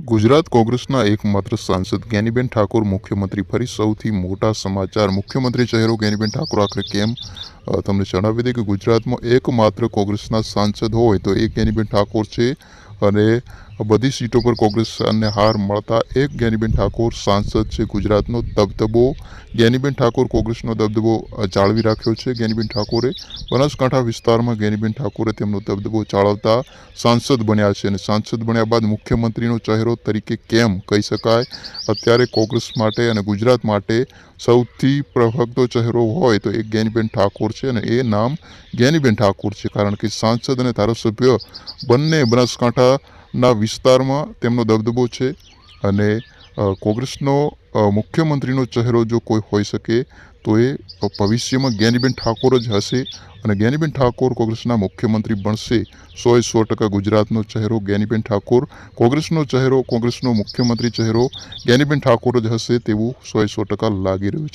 ગુજરાત કોંગ્રેસના એકમાત્ર સાંસદ જ્ઞાનીબેન ઠાકોર મુખ્યમંત્રી ફરી સૌથી મોટા સમાચાર મુખ્યમંત્રી ચહેરો જ્ઞાનીબેન ઠાકોર આખરે કેમ તમને જણાવી દઈએ કે ગુજરાતમાં એકમાત્ર કોંગ્રેસના સાંસદ હોય તો એ જ્ઞાનીબેન ઠાકોર છે અને બધી સીટો પર કોંગ્રેસને હાર મળતા એક જ્ઞાનીબેન ઠાકોર સાંસદ છે। ગુજરાતનો દબદબો જ્ઞાનીબેન ઠાકોર કોંગ્રેસનો દબદબો જાળવી રાખ્યો છે। જ્ઞાનીબેન ઠાકોરે બનાસકાંઠા વિસ્તારમાં જ્ઞાનીબેન ઠાકોરે તેમનો દબદબો જાળવતા સાંસદ બન્યા છે અને સાંસદ બન્યા બાદ મુખ્યમંત્રીનો ચહેરો તરીકે કેમ કહી શકાય। અત્યારે કોંગ્રેસ માટે અને ગુજરાત માટે સૌથી પ્રભગતો ચહેરો હોય તો એ જ્ઞાનીબેન ઠાકોર છે અને એ નામ જ્ઞાનીબેન ઠાકોર છે, કારણ કે સાંસદ અને ધારાસભ્ય બંને બનાસકાંઠાના વિસ્તારમાં તેમનો દબદબો છે અને કોંગ્રેસનો મુખ્યમંત્રીનો ચહેરો જો કોઈ હોઈ શકે તો એ ભવિષ્યમાં જ્ઞાનીબેન ઠાકોર જ હશે અને જ્ઞાનીબેન ઠાકોર કોંગ્રેસના મુખ્યમંત્રી બનશે। 100% ગુજરાતનો ચહેરો જ્ઞાનીબેન ઠાકોર, કોંગ્રેસનો ચહેરો, કોંગ્રેસનો મુખ્યમંત્રી ચહેરો જ્ઞાનીબેન ઠાકોર જ હશે તેવું 100% લાગી રહ્યું છે।